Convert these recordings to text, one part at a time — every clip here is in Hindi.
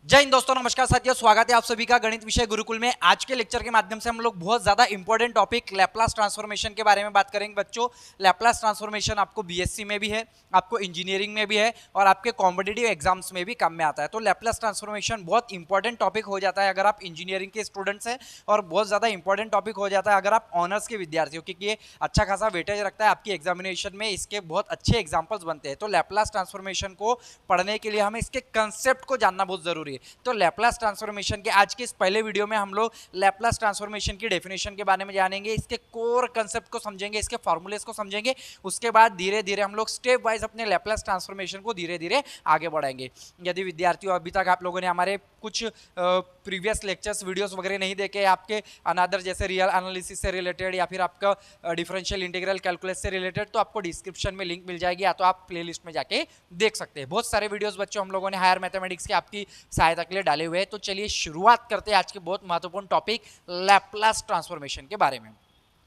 जय हिंद दोस्तों, नमस्कार साथियों, स्वागत है आप सभी का गणित विषय गुरुकुल में। आज के लेक्चर के माध्यम से हम लोग बहुत ज्यादा इंपॉर्टेंट टॉपिक लैप्लास ट्रांसफॉर्मेशन के बारे में बात करेंगे। बच्चों, लैप्लास ट्रांसफॉर्मेशन आपको बीएससी में भी है, आपको इंजीनियरिंग में भी है और आपके कॉम्पिटिटिव एग्जाम्स में भी काम में आता है। तो लैप्लास ट्रांसफॉर्मेशन बहुत इंपॉर्टेंट टॉपिक हो जाता है अगर आप इंजीनियरिंग के स्टूडेंट्स हैं, और बहुत ज्यादा इंपॉर्टेंट टॉपिक हो जाता है अगर आप ऑनर्स के विद्यार्थी हो, क्योंकि ये अच्छा खासा वेटेज रखता है आपकी एग्जामिनेशन में। इसके बहुत अच्छे एग्जाम्पल्स बनते हैं। तो लैप्लास ट्रांसफॉर्मेशन को पढ़ने के लिए हमें इसके कंसेप्ट को जानना बहुत जरूरी है। तो लैप्लास ट्रांसफॉर्मेशन के आज के इस पहले वीडियो में हम लोग लैप्लास ट्रांसफॉर्मेशन की डेफिनेशन के बारे में जानेंगे, इसके कोर कंसेप्ट को समझेंगे, इसके फॉर्मूलेस को समझेंगे। उसके बाद धीरे धीरे हम लोग स्टेप वाइज अपने लैप्लास ट्रांसफॉर्मेशन को धीरे धीरे आगे बढ़ाएंगे। यदि विद्यार्थियों अभी तक आप लोगों ने हमारे कुछ प्रीवियस लेक्चर्स वीडियोस वगैरह नहीं देखे, आपके अनादर जैसे रियल एनालिसिस से रिलेटेड या फिर आपका डिफरेंशियल इंटीग्रल कैलकुलस से रिलेटेड, तो आपको डिस्क्रिप्शन में लिंक मिल जाएगी, या तो आप प्लेलिस्ट में जाके देख सकते हैं। बहुत सारे वीडियोस बच्चों हम लोगों ने हायर मैथमेटिक्स के आपकी सहायता के लिए डाले हुए हैं। तो चलिए शुरुआत करते हैं आज के बहुत महत्वपूर्ण टॉपिक लैप्लास ट्रांसफॉर्मेशन के बारे में।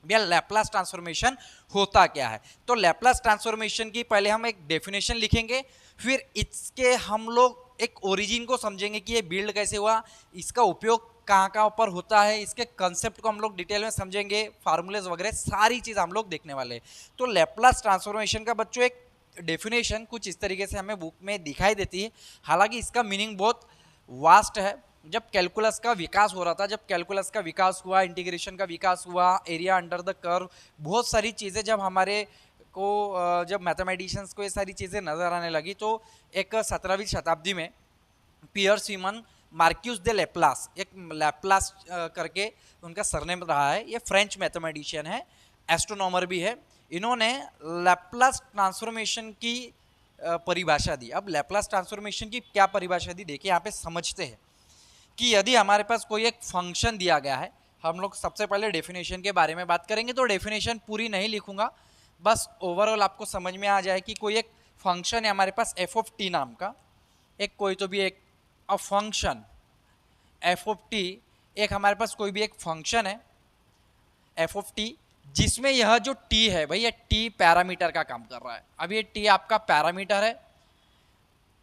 भैया, लैप्लास ट्रांसफॉर्मेशन होता क्या है? तो लैप्लास ट्रांसफॉर्मेशन की पहले हम एक डेफिनेशन लिखेंगे, फिर इसके हम लोग एक ओरिजिन को समझेंगे कि ये बिल्ड कैसे हुआ, इसका उपयोग कहाँ कहाँ पर होता है, इसके कंसेप्ट को हम लोग डिटेल में समझेंगे, फार्मूलेज वगैरह सारी चीज़ हम लोग देखने वाले हैं। तो लैप्लास ट्रांसफॉर्मेशन का बच्चों एक डेफिनेशन कुछ इस तरीके से हमें बुक में दिखाई देती है। हालांकि इसका मीनिंग बहुत वास्ट है। जब कैलकुलस का विकास हो रहा था, जब कैलकुलस का विकास हुआ, इंटीग्रेशन का विकास हुआ, एरिया अंडर द कर्व, बहुत सारी चीज़ें जब हमारे को जब मैथमेटिशियंस को ये सारी चीज़ें नज़र आने लगी, तो एक 17वीं शताब्दी में पियर सीमन मार्क्यूस दे लैप्लास, एक लैप्लास करके उनका सरनेम रहा है, ये फ्रेंच मैथमेटिशियन है, एस्ट्रोनॉमर भी है। इन्होंने लैप्लास ट्रांसफॉर्मेशन की परिभाषा दी। अब लैप्लास ट्रांसफॉर्मेशन की क्या परिभाषा दी, देखिए यहाँ पे समझते हैं कि यदि हमारे पास कोई एक फंक्शन दिया गया है, हम लोग सबसे पहले डेफिनेशन के बारे में बात करेंगे। तो डेफिनेशन पूरी नहीं लिखूंगा, बस ओवरऑल आपको समझ में आ जाए कि कोई एक फंक्शन है हमारे पास एफ ऑफ टी नाम का, एक कोई तो भी एक फंक्शन एफ ऑफ टी, एक हमारे पास कोई भी एक फंक्शन है एफ ऑफ टी, जिसमें यह जो टी है भाई, ये टी पैरामीटर का काम कर रहा है। अब ये टी आपका पैरामीटर है,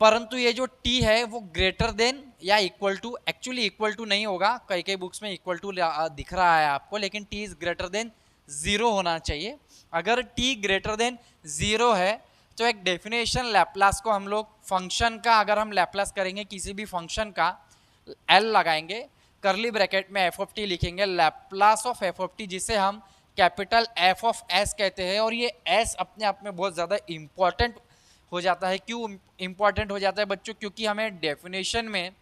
परंतु ये जो टी है वो ग्रेटर देन या equal to, actually equal to नहीं होगा, कई कई बुक्स में इक्वल टू दिख रहा है आपको, लेकिन T is greater than zero होना चाहिए। अगर टी ग्रेटर देन जीरो है तो एक डेफिनेशन लैप्लास को हम लोग फंक्शन का, अगर हम लैप्लास करेंगे किसी भी फंक्शन का, एल लगाएंगे, करली ब्रैकेट में एफ ऑफ टी लिखेंगे, Laplace of F of T, जिसे हम कैपिटल एफ ऑफ एस कहते हैं। और ये एस अपने आप में बहुत ज़्यादा इंपॉर्टेंट हो जाता है। क्यों इंपॉर्टेंट हो जाता है बच्चों? क्योंकि हमें डेफिनेशन में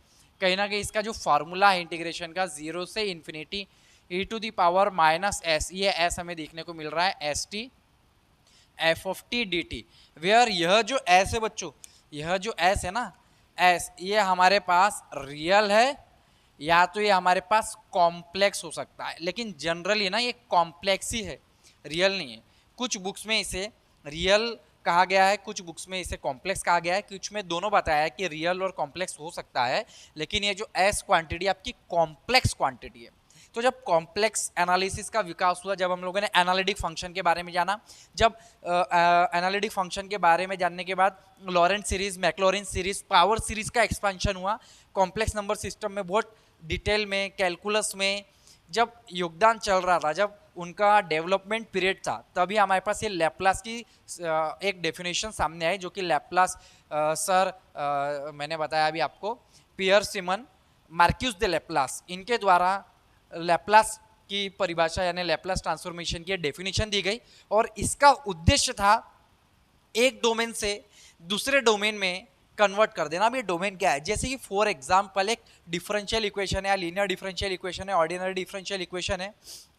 कहीं ना कहीं इसका जो फार्मूला है इंटीग्रेशन का, जीरो से infinity E to the power minus s, ये एस हमें देखने को मिल रहा है, s T F of t d t. Where यह जो एस है बच्चों, यह जो एस है ना, एस, ये हमारे पास रियल है या तो ये हमारे पास कॉम्प्लेक्स हो सकता है, लेकिन जनरली ना ये कॉम्प्लेक्स ही है, रियल नहीं है। कुछ बुक्स में इसे रियल कहा गया है, कुछ बुक्स में इसे कॉम्प्लेक्स कहा गया है, कुछ में दोनों बताया है कि रियल और कॉम्प्लेक्स हो सकता है, लेकिन ये जो एस क्वांटिटी आपकी कॉम्प्लेक्स क्वांटिटी है। तो जब कॉम्प्लेक्स एनालिसिस का विकास हुआ, जब हम लोगों ने एनालिटिक फंक्शन के बारे में जाना, जब एनालिटिक फंक्शन के बारे में जानने के बाद Laurent series, Maclaurin series, power series का एक्सपेंशन हुआ, कॉम्प्लेक्स नंबर सिस्टम में बहुत डिटेल में, कैलकुलस में जब योगदान चल रहा था, जब उनका डेवलपमेंट पीरियड था, तभी हमारे पास ये लैप्लास की एक डेफिनेशन सामने आई, जो कि लैप्लास सर मैंने बताया अभी आपको, पियर सिमन मार्क्यूस दे लैप्लास, इनके द्वारा लैप्लास की परिभाषा यानी लैप्लास ट्रांसफॉर्मेशन की डेफिनेशन दी गई। और इसका उद्देश्य था एक डोमेन से दूसरे डोमेन में कन्वर्ट कर देना। अब ये डोमेन क्या है? जैसे कि फॉर एग्जांपल एक डिफरेंशियल इक्वेशन है, या लीनियर डिफरेंशियल इक्वेशन है, ऑर्डिनरी डिफरेंशियल इक्वेशन है,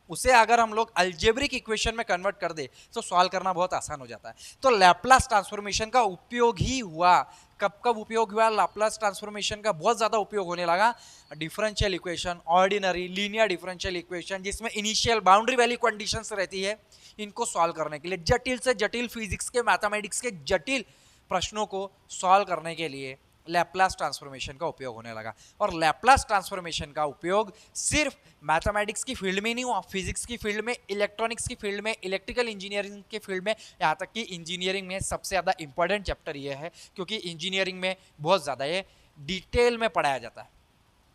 उसे अगर हम लोग अलजेब्रिक इक्वेशन में कन्वर्ट कर दे तो सॉल्व करना बहुत आसान हो जाता है। तो लैप्लास ट्रांसफॉर्मेशन का उपयोग ही हुआ। कब कब उपयोग हुआ? लैप्लास ट्रांसफॉर्मेशन का बहुत ज़्यादा उपयोग होने लगा differential equation, ordinary, linear differential equation, जिसमें इनिशियल बाउंड्री वैल्यू कंडीशंस रहती है, इनको सॉल्व करने के लिए, जटिल से जटिल फिजिक्स के, मैथमेटिक्स के जटिल प्रश्नों को सॉल्व करने के लिए लैप्लास ट्रांसफॉर्मेशन का उपयोग होने लगा। और लैप्लास ट्रांसफॉर्मेशन का उपयोग सिर्फ मैथमेटिक्स की फील्ड में नहीं हुआ, फिजिक्स की फील्ड में, इलेक्ट्रॉनिक्स की फील्ड में, इलेक्ट्रिकल इंजीनियरिंग के फील्ड में, यहाँ तक कि इंजीनियरिंग में सबसे ज़्यादा इंपॉर्टेंट चैप्टर ये है, क्योंकि इंजीनियरिंग में बहुत ज़्यादा ये डिटेल में पढ़ाया जाता है।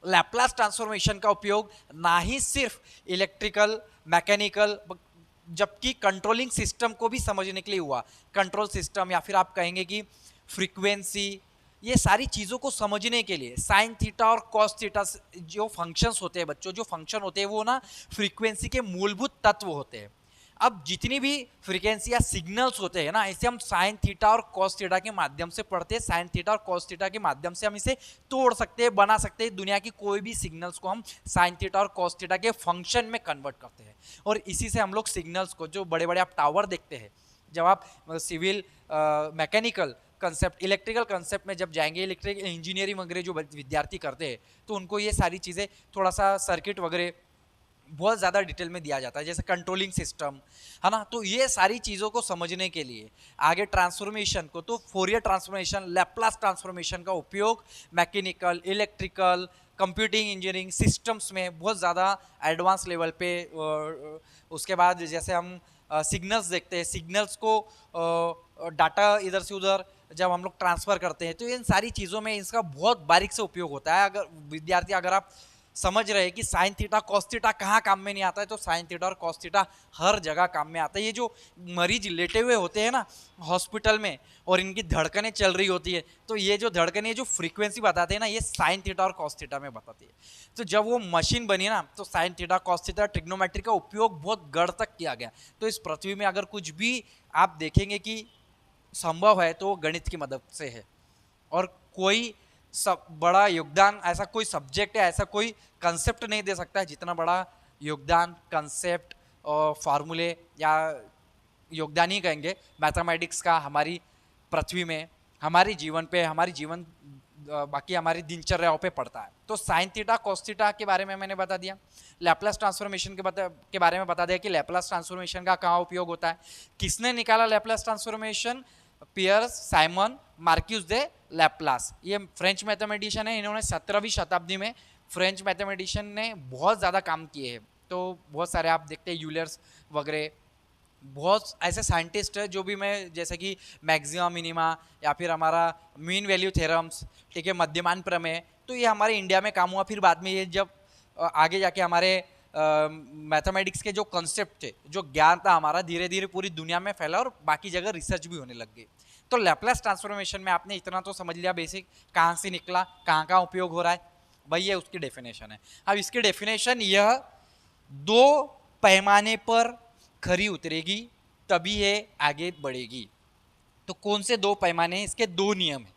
लैप्लास ट्रांसफॉर्मेशन का उपयोग ना ही सिर्फ इलेक्ट्रिकल, मैकेनिकल, जबकि कंट्रोलिंग सिस्टम को भी समझने के लिए हुआ। कंट्रोल सिस्टम या फिर आप कहेंगे कि फ्रीक्वेंसी, ये सारी चीज़ों को समझने के लिए साइन थीटा और कॉस थीटा जो फंक्शंस होते हैं बच्चों, जो फंक्शन होते हैं वो ना फ्रीक्वेंसी के मूलभूत तत्व होते हैं। अब जितनी भी फ्रीक्वेंसी या सिग्नल्स होते हैं ना, इसे हम साइन थीटा और कॉस थीटा के माध्यम से पढ़ते हैं। साइन थीटा और कॉस थीटा के माध्यम से हम इसे तोड़ सकते हैं, बना सकते हैं। दुनिया की कोई भी सिग्नल्स को हम साइन थीटा और कॉस थीटा के फंक्शन में कन्वर्ट करते हैं, और इसी से हम लोग सिग्नल्स को, जो बड़े बड़े आप टावर देखते हैं, जब आप civil, mechanical concept, electrical concept में जब जाएंगे, इलेक्ट्रिकल इंजीनियरिंग वगैरह जो विद्यार्थी करते हैं, तो उनको ये सारी चीज़ें थोड़ा सा सर्किट वगैरह बहुत ज़्यादा डिटेल में दिया जाता है, जैसे कंट्रोलिंग सिस्टम, है ना। तो ये सारी चीज़ों को समझने के लिए आगे ट्रांसफॉर्मेशन को, तो फोरियर ट्रांसफॉर्मेशन, लैप्लास ट्रांसफॉर्मेशन का उपयोग mechanical, electrical, computing engineering systems में बहुत ज़्यादा एडवांस लेवल पे। उसके बाद जैसे हम सिग्नल्स देखते हैं, सिग्नल्स को डाटा इधर से उधर जब हम लोग ट्रांसफ़र करते हैं, तो इन सारी चीज़ों में इसका बहुत बारीक से उपयोग होता है। अगर विद्यार्थी, अगर आप समझ रहे हैं कि साइन थीटा कॉस थीटा कहाँ काम में नहीं आता है, तो साइन थीटा और कॉस थीटा हर जगह काम में आता है। ये जो मरीज लेटे हुए होते हैं ना हॉस्पिटल में, और इनकी धड़कनें चल रही होती है, तो ये जो धड़कनें, जो फ्रीक्वेंसी बताते हैं ना, ये साइन थीटा और कॉस थीटा में बताती है। तो जब वो मशीन बनी ना, तो sine theta cos theta trigonometry का उपयोग बहुत गढ़ तक किया गया। तो इस पृथ्वी में अगर कुछ भी आप देखेंगे कि संभव है, तो वो गणित की मदद से है। और कोई सब बड़ा योगदान, ऐसा कोई सब्जेक्ट है, ऐसा कोई कंसेप्ट नहीं दे सकता है जितना बड़ा योगदान, कंसेप्ट और फार्मूले, या योगदान ही कहेंगे मैथमेटिक्स का हमारी पृथ्वी में, हमारे जीवन पे, हमारी जीवन बाकी हमारी दिनचर्याओं पे पड़ता है। तो साइन थीटा कॉस थीटा के बारे में मैंने बता दिया। लैप्लास ट्रांसफॉर्मेशन के बारे में बता दिया कि लैप्लास ट्रांसफॉर्मेशन का कहाँ उपयोग होता है। किसने निकाला Laplace transformation? Pierre Simon Marquis de Laplace. ये फ्रेंच मैथमेटिशियन है। इन्होंने 17वीं शताब्दी में फ्रेंच मैथमेटिशियन ने बहुत ज़्यादा काम किए हैं। तो बहुत सारे आप देखते हैं, यूलर्स वगैरह, बहुत ऐसे साइंटिस्ट है जो भी, मैं जैसे कि मैक्सिमा मिनिमा, या फिर हमारा मीन वैल्यू थ्योरम्स, ठीक है, मध्यमान प्रमेय, तो ये हमारे इंडिया में काम हुआ। फिर बाद में ये जब आगे जाके हमारे मैथमेटिक्स के जो कॉन्सेप्ट थे, जो ज्ञान था हमारा, धीरे धीरे पूरी दुनिया में फैला और बाकी जगह रिसर्च भी होने लग गई। तो लैप्लास ट्रांसफॉर्मेशन में आपने इतना तो समझ लिया बेसिक, कहाँ से निकला, कहाँ कहाँ उपयोग हो रहा है, भाई ये उसकी डेफिनेशन है। अब इसकी डेफिनेशन, यह दो पैमाने पर खरी उतरेगी तभी ये आगे बढ़ेगी। तो कौन से दो पैमाने? इसके दो नियम हैं।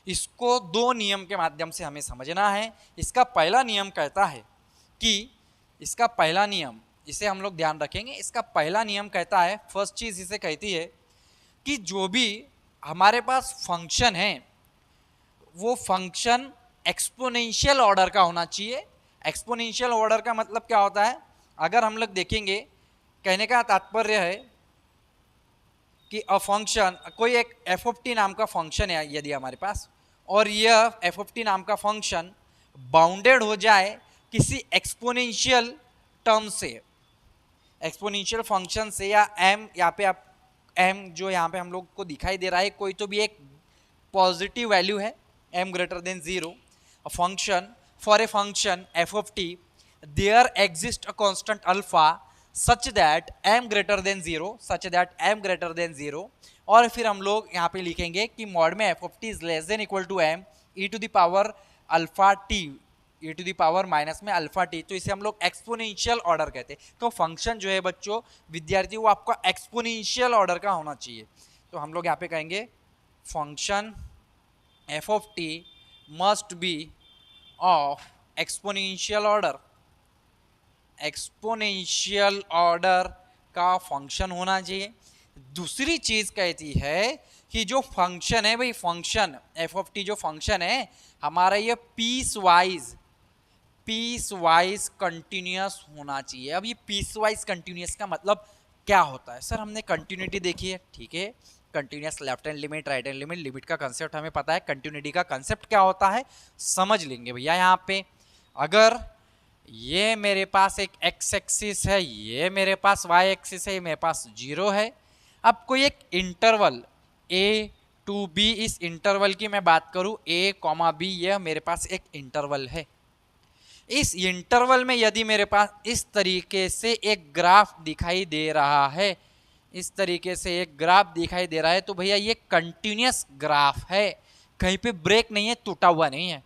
इसको दो नियम के माध्यम से हमें समझना है। इसका पहला नियम कहता है कि, इसका पहला नियम, इसे हम लोग ध्यान रखेंगे। इसका पहला नियम कहता है, फर्स्ट चीज इसे कहती है कि जो भी हमारे पास फंक्शन है, वो फंक्शन एक्सपोनेंशियल ऑर्डर का होना चाहिए। एक्सपोनेंशियल ऑर्डर का मतलब क्या होता है? अगर हम लोग देखेंगे, कहने का तात्पर्य है कि अ फंक्शन, कोई एक एफ ऑफ टी नाम का फंक्शन है यदि हमारे पास, और यह एफ ऑफ टी नाम का फंक्शन बाउंडेड हो जाए किसी एक्सपोनेंशियल टर्म से, एक्सपोनेंशियल फंक्शन से, या एम, यहाँ पे आप एम जो यहाँ पे हम लोग को दिखाई दे रहा है, कोई तो भी एक पॉजिटिव वैल्यू है, M greater than 0, a function, for a function f of t there exist a constant alpha such that M greater than 0, such that M greater than 0, और फिर हम लोग यहाँ पे लिखेंगे कि मॉड में f of t is less than equal to M e to the power alpha t, E to the power minus में अल्फा टी। तो इसे हम लोग एक्सपोनेंशियल ऑर्डर कहते हैं। तो फंक्शन जो है बच्चों, विद्यार्थी, वो आपका एक्सपोनेंशियल ऑर्डर का होना चाहिए। तो हम लोग यहाँ पे कहेंगे function f of T must be of exponential order, exponential order का फंक्शन होना चाहिए। दूसरी चीज कहती है कि जो फंक्शन है भाई, फंक्शन एफ ऑफ टी जो फंक्शन है हमारा, ये पीस वाइज कंटिन्यूअस होना चाहिए। अब ये पीस वाइज कंटिन्यूअस का मतलब क्या होता है? सर हमने कंटिन्यूटी देखी है, ठीक है, continuous left hand limit, right hand limit, limit का कंसेप्ट हमें पता है। कंटिन्यूटी का कंसेप्ट क्या होता है समझ लेंगे भैया। यहाँ पे अगर ये मेरे पास एक एक्स एक्सिस है, ये मेरे पास वाई एक्सिस है, ये मेरे पास 0 है। अब कोई एक इंटरवल a टू बी इस इंटरवल की मैं बात करूं a कॉमा बी, यह मेरे पास एक इंटरवल है। इस इंटरवल में यदि मेरे पास इस तरीके से एक ग्राफ दिखाई दे रहा है, इस तरीके से एक ग्राफ दिखाई दे रहा है, तो भैया ये कंटिन्यूअस ग्राफ है, कहीं पे ब्रेक नहीं है, टूटा हुआ नहीं है।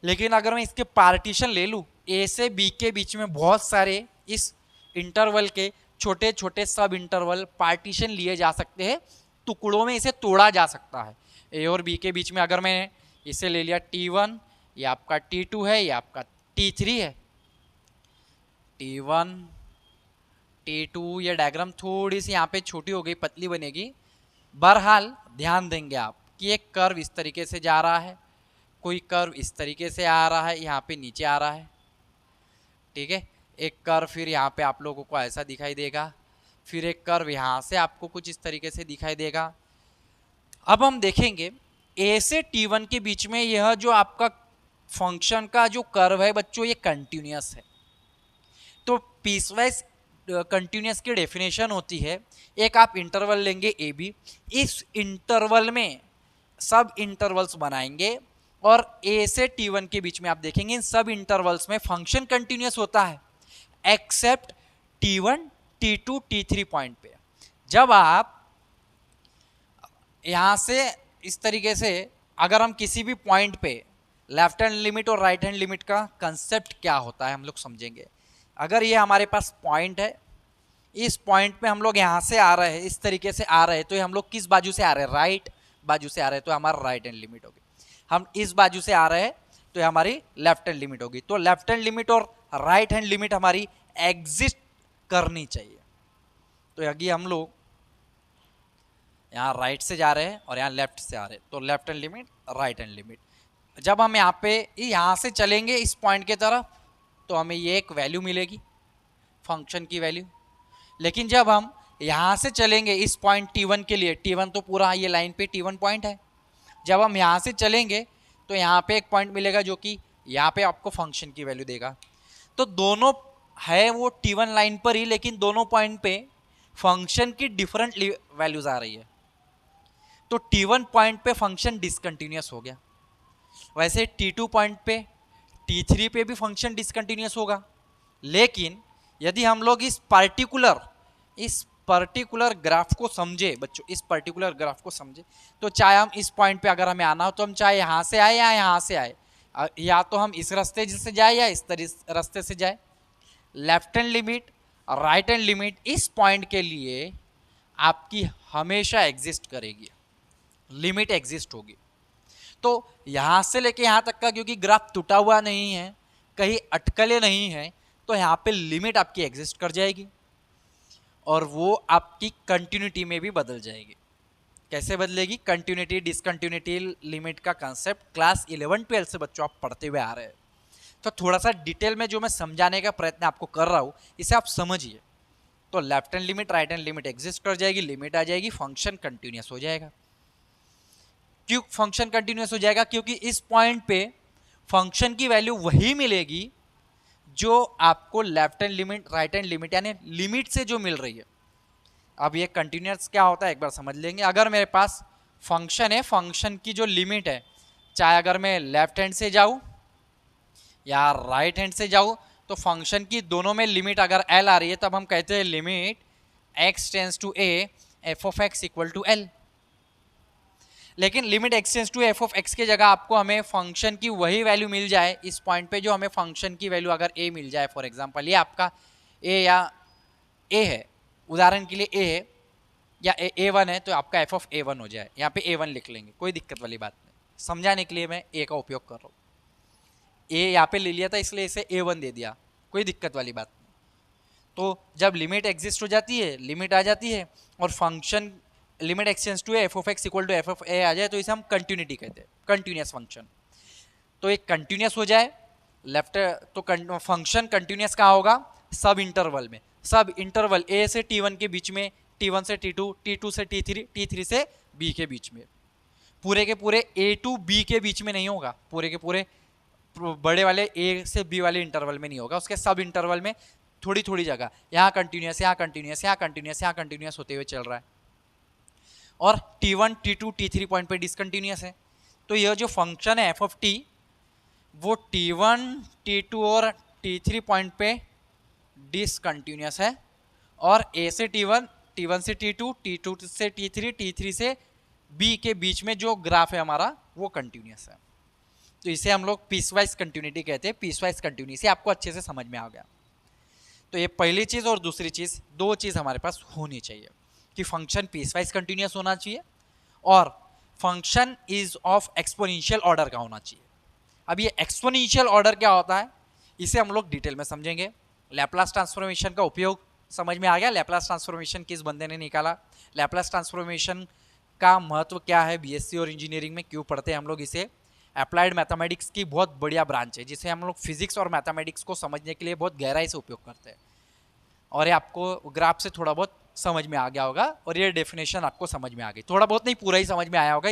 लेकिन अगर मैं इसके पार्टीशन ले लूं, ए से बी के बीच में बहुत सारे इस इंटरवल के छोटे छोटे सब इंटरवल पार्टीशन लिए जा सकते हैं, टुकड़ों में इसे तोड़ा जा सकता है। ए और बी के बीच में अगर मैं इसे ले लिया T1, ये आपका T2 है, ये आपका T3 है। T1 T2, ये डायग्राम थोड़ी सी यहाँ पे छोटी हो गई, पतली बनेगी। बहरहाल ध्यान देंगे आप कि एक कर्व इस तरीके से जा रहा है, कोई कर्व इस तरीके से आ रहा है, यहाँ पे नीचे आ रहा है, ठीक है। एक कर्व फिर यहाँ पे आप लोगों को ऐसा दिखाई देगा, फिर एक कर्व यहाँ से आपको कुछ इस तरीके से दिखाई देगा। अब हम देखेंगे ए से T1 के बीच में यह जो आपका फंक्शन का जो कर्व है बच्चों, ये कंटिन्यूअस है। तो पीसवाइज कंटिन्यूअस की डेफिनेशन होती है, एक आप इंटरवल लेंगे ए बी, इस इंटरवल में सब इंटरवल्स बनाएंगे और ए से T1 के बीच में आप देखेंगे इन सब इंटरवल्स में फंक्शन कंटिन्यूअस होता है accept T1, T2, T3 point पे। जब आप यहां से इस तरीके से अगर हम किसी भी पॉइंट पे लेफ्ट हैंड लिमिट और राइट हैंड लिमिट का कंसेप्ट क्या होता है हम लोग समझेंगे। अगर ये हमारे पास पॉइंट है, इस पॉइंट पे हम लोग यहाँ से आ रहे हैं, इस तरीके से आ रहे हैं, तो हम लोग किस बाजू से आ रहे हैं, राइट बाजू से आ रहे हैं, तो हमारा राइट हैंड लिमिट होगी। हम इस बाजू से आ रहे हैं तो हमारी लेफ्ट हैंड लिमिट होगी। तो लेफ्ट हैंड लिमिट और राइट हैंड लिमिट हमारी एग्जिस्ट करनी चाहिए। तो यदि हम लोग यहाँ राइट से जा रहे हैं और यहाँ लेफ्ट से आ रहे हैं, तो left hand limit, right hand limit. जब हम यहाँ पे यहाँ से चलेंगे इस पॉइंट के तरफ, तो हमें ये एक वैल्यू मिलेगी, फंक्शन की वैल्यू। लेकिन जब हम यहाँ से चलेंगे इस पॉइंट T1 के लिए, T1 तो पूरा ये लाइन पे T1 पॉइंट है, जब हम यहाँ से चलेंगे तो यहाँ पे एक पॉइंट मिलेगा जो कि यहाँ पे आपको फंक्शन की वैल्यू देगा। तो दोनों है वो T1 लाइन पर ही, लेकिन दोनों पॉइंट पे फंक्शन की डिफरेंट वैल्यूज आ रही है। तो T1 पॉइंट पे फंक्शन डिसकंटिन्यूअस हो गया। वैसे T2 पॉइंट पे, T3 पे भी फंक्शन डिसकंटिन्यूअस होगा। लेकिन यदि हम लोग इस पर्टिकुलर ग्राफ को समझे बच्चों, इस पर्टिकुलर ग्राफ को समझे, तो चाहे हम इस पॉइंट पे अगर हमें आना हो तो हम चाहे यहाँ से आए या यहाँ से आए, या तो हम इस रास्ते से जाए या इस रास्ते से जाए, left hand limit, right hand limit इस पॉइंट के लिए आपकी हमेशा एग्जिस्ट करेगी, लिमिट एग्जिस्ट होगी। तो यहाँ से लेके यहाँ तक का क्योंकि ग्राफ टूटा हुआ नहीं है, कहीं अटकले नहीं है, तो यहाँ पे लिमिट आपकी एग्जिस्ट कर जाएगी और वो आपकी कंटिन्यूटी में भी बदल जाएगी। कैसे बदलेगी? कंटिन्यूटी डिसकंटिन्यूटी लिमिट का कंसेप्ट क्लास 11-12 से बच्चों आप पढ़ते हुए आ रहे हैं। तो थोड़ा सा डिटेल में जो मैं समझाने का प्रयत्न आपको कर रहा हूँ इसे आप समझिए। तो left hand limit, right hand limit exist कर जाएगी, लिमिट आ जाएगी, फंक्शन कंटिन्यूअस हो जाएगा। क्यों फंक्शन कंटिन्यूअस हो जाएगा? क्योंकि इस पॉइंट पे फंक्शन की वैल्यू वही मिलेगी जो आपको left hand limit, right hand limit यानी लिमिट से जो मिल रही है। अब ये कंटिन्यूअस क्या होता है एक बार समझ लेंगे। अगर मेरे पास फंक्शन है, फंक्शन की जो लिमिट है, चाहे अगर मैं लेफ्ट हैंड से जाऊं या राइट हैंड से जाऊं, तो फंक्शन की दोनों में लिमिट अगर एल आ रही है तब हम कहते हैं limit x tends to a f of x equal to L. लेकिन limit x tends to f of x के जगह आपको हमें फंक्शन की वही वैल्यू मिल जाए इस पॉइंट पे जो हमें फंक्शन की वैल्यू अगर a मिल जाए, फॉर एग्जांपल ये आपका a या a है, उदाहरण के लिए a है या a1 है, तो आपका f of a1 हो जाए। यहाँ पे a1 लिख लेंगे, कोई दिक्कत वाली बात नहीं, समझाने के लिए मैं a का उपयोग कर रहा हूँ। a यहाँ पे ले लिया था इसलिए इसे a1 दे दिया, कोई दिक्कत वाली बात नहीं। तो जब लिमिट एग्जिस्ट हो जाती है, लिमिट आ जाती है और function limit x tends to f of x equal to f of a आ जाए, तो इसे हम कंटिन्यूटी कहते हैं, कंटिन्यूअस फंक्शन। तो एक कंटिन्यूअस हो जाए लेफ्ट, तो फंक्शन कंटिन्यूअस कहाँ होगा? सब इंटरवल में। सब इंटरवल a से T1 के बीच में, T1 से T2, T2 से T3, T3 से B के बीच में। पूरे के पूरे A to B के बीच में नहीं होगा, पूरे के पूरे बड़े वाले A से B वाले इंटरवल में नहीं होगा, उसके सब इंटरवल में थोड़ी थोड़ी जगह, यहाँ कंटिन्यूअस, यहाँ कंटिन्यूअस, यहाँ कंटिन्यूअस, यहाँ कंटिन्यूअस होते हुए चल रहा है। और T1, T2, T3 पॉइंट पे डिसकंटिन्यूस है। तो यह जो फंक्शन है एफ ऑफ टी वो T1, T2 और T3 पॉइंट पे डिसकंटिन्यूस है, और A से T1, T1 से T2, T2 से T3, T3 से B के बीच में जो ग्राफ है हमारा वो कंटिन्यूस है। तो इसे हम लोग पीसवाइज कंटिन्यूटी कहते हैं। पीसवाइज कंटिन्यूटी आपको अच्छे से समझ में आ गया। तो ये पहली चीज और दूसरी चीज, दो चीज हमारे पास होनी चाहिए कि फंक्शन पीसवाइज कंटिन्यूस होना चाहिए और function is of exponential order का होना चाहिए। अब ये एक्सपोनेंशियल ऑर्डर क्या होता है इसे हम लोग डिटेल में समझेंगे। लैप्लास ट्रांसफॉर्मेशन का उपयोग समझ में आ गया। लैप्लास ट्रांसफॉर्मेशन किस बंदे ने निकाला, लैप्लास ट्रांसफॉर्मेशन का महत्व क्या है, बीएससी और इंजीनियरिंग में क्यों पढ़ते हैं हम लोग इसे। अप्लाइड मैथमेटिक्स की बहुत बढ़िया ब्रांच है जिसे हम लोग फिजिक्स और मैथमेटिक्स को समझने के लिए बहुत गहराई से उपयोग करते हैं। और ये आपको ग्राफ से थोड़ा बहुत समझ में आ गया होगा और ये डेफिनेशन आपको समझ में आ गई। थोड़ा बहुत नहीं, पूरा ही समझ में आया होगा,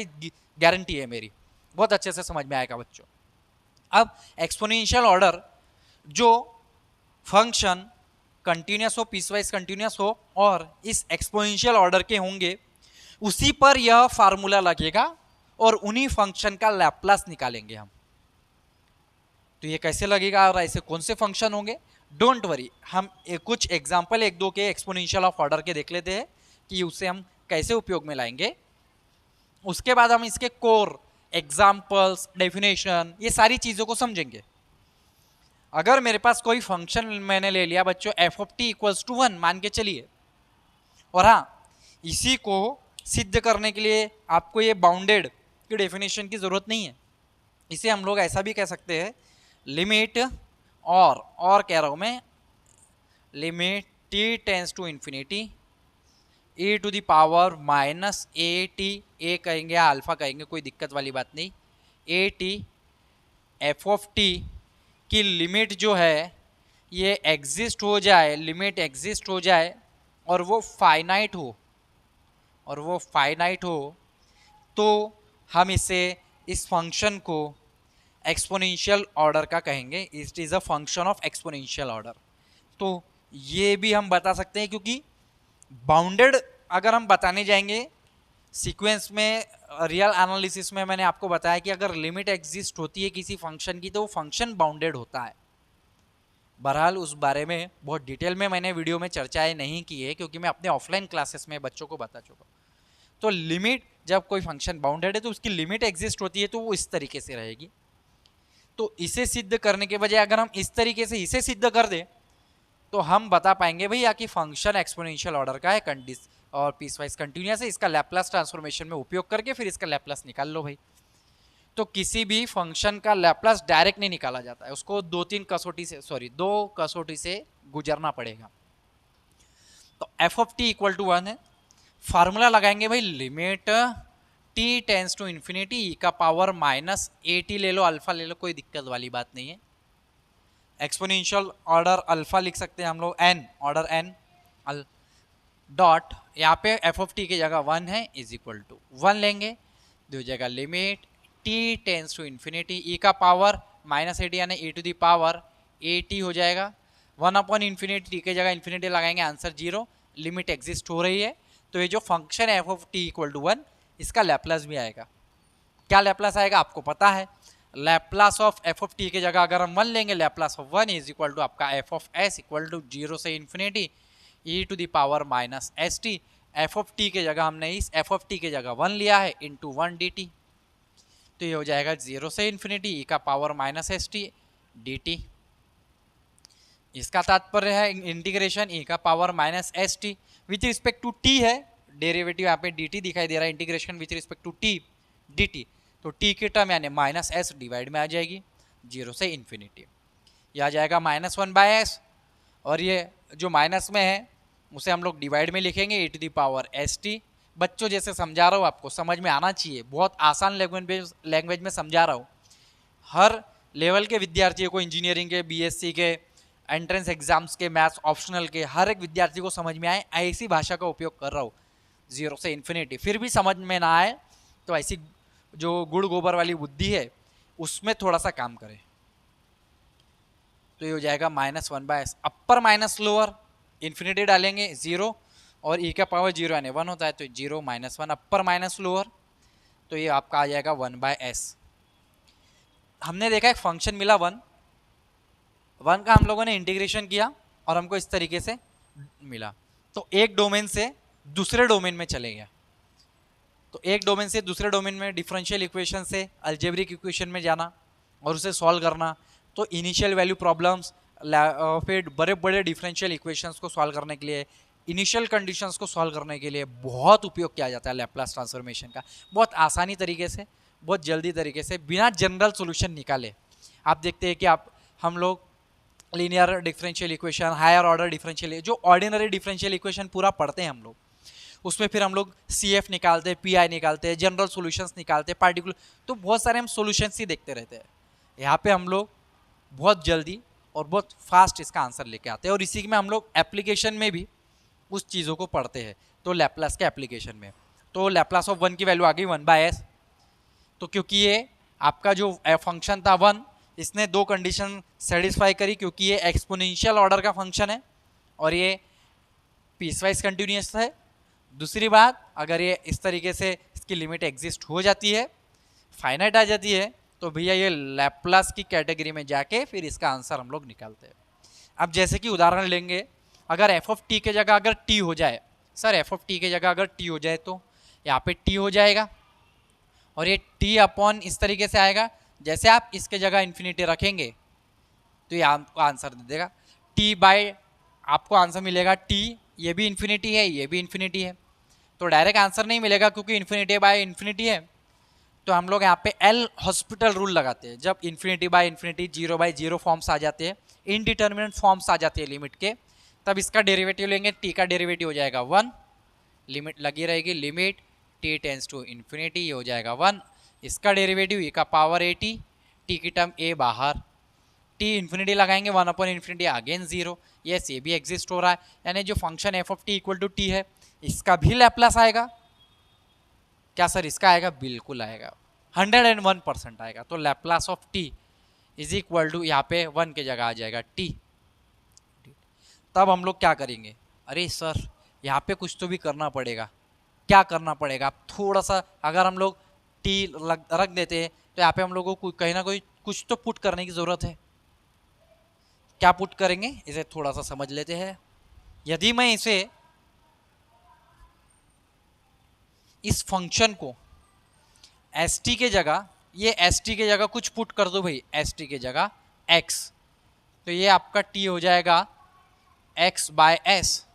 गारंटी है मेरी, बहुत अच्छे से समझ में आएगा बच्चों। अब एक्सपोनेंशियल ऑर्डर जो फंक्शन कंटिन्यूस हो, पीसवाइज कंटिन्यूस हो और इस एक्सपोनेंशियल ऑर्डर के होंगे, उसी पर यह फार्मूला लगेगा और उन्हीं फंक्शन का लैप्लास निकालेंगे हम। तो ये कैसे लगेगा और ऐसे कौन से फंक्शन होंगे, डोंट वरी, हम कुछ एग्जांपल एक दो के एक्सपोनेंशियल ऑफ ऑर्डर के देख लेते हैं कि उसे हम कैसे उपयोग में लाएंगे। उसके बाद हम इसके कोर, एग्जांपल्स, डेफिनेशन, ये सारी चीजों को समझेंगे। अगर मेरे पास कोई फंक्शन मैंने ले लिया बच्चों f of t equals to 1 मान के चलिए, और हाँ इसी को सिद्ध करने के लिए आपको ये बाउंडेड की डेफिनेशन की जरूरत नहीं है। इसे हम लोग ऐसा भी कह सकते हैं, लिमिट और कह रहा हूं मैं, limit T tends to infinity A to the power minus A T, A कहेंगे या अल्फा कहेंगे, कोई दिक्कत वाली बात नहीं, A T F of T की लिमिट जो है ये एग्जिस्ट हो जाए, लिमिट एग्जिस्ट हो जाए और वो फाइनाइट हो, और वो फाइनाइट हो तो हम इसे, इस फंक्शन को एक्सपोनेंशियल ऑर्डर का कहेंगे। It is a function of exponential order. तो ये भी हम बता सकते हैं क्योंकि बाउंडेड अगर हम बताने जाएंगे सीक्वेंस में, रियल एनालिसिस में मैंने आपको बताया कि अगर लिमिट एग्जिस्ट होती है किसी फंक्शन की तो वो फंक्शन बाउंडेड होता है। बहरहाल उस बारे में बहुत डिटेल में मैंने वीडियो में चर्चाएं नहीं की है क्योंकि मैं अपने ऑफलाइन क्लासेस में बच्चों को बता चुका हूँ। तो लिमिट, जब कोई फंक्शन बाउंडेड है तो उसकी लिमिट एग्जिस्ट होती है तो वो इस तरीके से रहेगी। तो इसे सिद्ध करने के बजाय अगर हम इस तरीके से इसे सिद्ध कर दें तो हम बता पाएंगे भैया कि फंक्शन एक्सपोनेंशियल ऑर्डर का है और पीसवाइज कंटिन्यूअस है। इसका लैप्लास ट्रांसफॉर्मेशन में उपयोग करके फिर इसका लैप्लास निकाल लो भाई। तो किसी भी फंक्शन का लैप्लास डायरेक्ट नहीं निकाला जाता है, उसको दो कसौटी से गुजरना पड़ेगा। तो F of T equal to 1 है, फार्मूला लगाएंगे भाई, limit T tends to infinity ई का पावर माइनस ए टी ले लो, अल्फा ले लो, कोई दिक्कत वाली बात नहीं है। एक्सपोनेंशियल ऑर्डर अल्फा लिख सकते हैं हम लोग, एन, ऑर्डर एन, डॉट यहाँ पे एफ ऑफ टी की जगह 1 है, इज इक्वल टू 1 लेंगे, दो जगह limit T tends to infinity ई का पावर माइनस ए टी यानी A to the power A T हो जाएगा, 1 अपॉन इन्फिनिटी, टी की जगह इन्फिनिटी लगाएंगे, आंसर 0, लिमिट एग्जिस्ट हो रही है। तो ये जो फंक्शन है f of T equal to 1, इसका लैप्लास भी आएगा। क्या लैप्लास आएगा आपको पता है, Laplace of F of T की जगह अगर हम 1 लेंगे, Laplace of 1 is equal to आपका F of S equal to 0 से infinity E to the power minus S T. F of T की जगह हमने इस एफ ऑफ टी की जगह 1 लिया है इंटू 1 डी टी, तो ये हो जाएगा 0 से इन्फिनिटी ई का power minus S t d t. इसका तात्पर्य है इंटीग्रेशन ई का power minus S t with respect to t है, डेरिवेटिव यहाँ पे डी टी दिखाई दे रहा है, integration with respect to t d t, तो टी की टर्म यानी माइनस एस डिवाइड में आ जाएगी 0 से इन्फिनिटी, यह आ जाएगा माइनस 1 बाय एस, और ये जो माइनस में है उसे हम लोग डिवाइड में लिखेंगे E to the power S T. बच्चों जैसे समझा रहा हूँ आपको समझ में आना चाहिए, बहुत आसान लैंग्वेज में समझा रहा हूँ। हर लेवल के विद्यार्थियों को, इंजीनियरिंग के, बीएससी के, एंट्रेंस एग्जाम्स के, मैथ्स ऑप्शनल के, हर एक विद्यार्थी को समझ में आए ऐसी भाषा का उपयोग कर रहा हूँ 0 से इन्फिनिटी। फिर भी समझ में ना आए तो ऐसी जो गुड़ गोबर वाली बुद्धि है उसमें थोड़ा सा काम करें। तो ये हो जाएगा minus 1 by S, upper minus lower, infinity डालेंगे 0, और e का पावर 0 यानी 1 होता है, तो 0 माइनस 1 अपर माइनस लोअर, तो ये आपका आ जाएगा 1/s। हमने देखा एक फंक्शन मिला 1 का हम लोगों ने इंटीग्रेशन किया और हमको इस तरीके से मिला। तो एक डोमेन से दूसरे डोमेन में चले गया, तो एक डोमेन से दूसरे डोमेन में डिफरेंशियल इक्वेशन से अलजेब्रिक इक्वेशन में जाना और उसे सॉल्व करना। तो इनिशियल वैल्यू प्रॉब्लम्स, फिर बड़े बड़े डिफरेंशियल इक्वेशंस को सॉल्व करने के लिए, इनिशियल कंडीशंस को सॉल्व करने के लिए बहुत उपयोग किया जाता है लैप्लास ट्रांसफॉर्मेशन का। बहुत आसानी तरीके से, बहुत जल्दी तरीके से, बिना जनरल सोल्यूशन निकाले। आप देखते हैं कि हम लोग linear differential equation, higher order differential, जो ऑर्डिनरी डिफरेंशियल इक्वेशन पूरा पढ़ते हैं हम लोग, उसमें फिर हम लोग CF निकालते हैं, PI निकालते हैं, जनरल सॉल्यूशंस निकालते हैं, पार्टिकुलर, तो बहुत सारे हम सॉल्यूशंस ही देखते रहते हैं। यहाँ पे हम लोग बहुत जल्दी और बहुत फास्ट इसका आंसर लेके आते हैं, और इसी में हम लोग एप्लीकेशन में भी उस चीज़ों को पढ़ते हैं। तो लैप्लास के एप्लीकेशन में तो लैप्लास ऑफ 1 की वैल्यू आ गई 1/s। तो क्योंकि ये आपका जो फंक्शन था 1, इसने दो कंडीशन सेटिस्फाई करी, क्योंकि ये एक्सपोनेंशियल ऑर्डर का फंक्शन है और ये पीसवाइज कंटिन्यूअस है। दूसरी बात, अगर ये इस तरीके से इसकी लिमिट एग्जिस्ट हो जाती है, फाइनाइट आ जाती है, तो भैया ये लैप्लास की कैटेगरी में जाके फिर इसका आंसर हम लोग निकालते हैं। अब जैसे कि उदाहरण लेंगे, अगर f ऑफ टी के जगह अगर t हो जाए, सर f ऑफ टी के जगह अगर t हो जाए, तो यहाँ पे t हो जाएगा और ये t अपॉन इस तरीके से आएगा। जैसे आप इसके जगह इन्फिनिटी रखेंगे तो ये आपको आंसर दे देगा t बाय, आपको आंसर मिलेगा t, ये भी इन्फिनिटी है, ये भी इन्फिनिटी है, तो डायरेक्ट आंसर नहीं मिलेगा क्योंकि इन्फिनिटी बाय इन्फिनिटी है। तो हम लोग यहाँ पे एल हॉस्पिटल रूल लगाते हैं। जब इन्फिनिटी बाय इन्फिनिटी, 0/0 फॉर्म्स आ जाते हैं, इनडिटर्मिनेट फॉर्म्स आ जाती है लिमिट के, तब इसका डेरिवेटिव लेंगे, t का डेरिवेटिव हो जाएगा 1, लिमिट लगी रहेगी, limit t tends to infinity, ये हो जाएगा 1, इसका डेरिवेटिव e का पावर at, t की टर्म a बाहर, t इन्फिनिटी लगाएंगे 1/इन्फिनिटी अगेन 0, यस ये भी एग्जिस्ट हो रहा है, यानी जो function f of t equal to t है, इसका भी लैप्लास आएगा। क्या सर इसका आएगा? बिल्कुल आएगा, 101% आएगा। तो Laplace of t is equal to, यहाँ पे 1 के जगह आ जाएगा t। तब हम लोग क्या करेंगे, अरे सर यहाँ पे कुछ तो भी करना पड़ेगा। क्या करना पड़ेगा? थोड़ा सा अगर हम लोग t रख देते हैं तो यहाँ पे हम लोगों को कहीं ना कोई कुछ तो पुट करने की जरूरत है। क्या पुट करेंगे, इसे थोड़ा सा समझ लेते हैं। यदि मैं इसे, इस फंक्शन को st के जगह, ये st के जगह कुछ पुट कर दो भाई, st के जगह x, तो ये आपका t हो जाएगा x/s।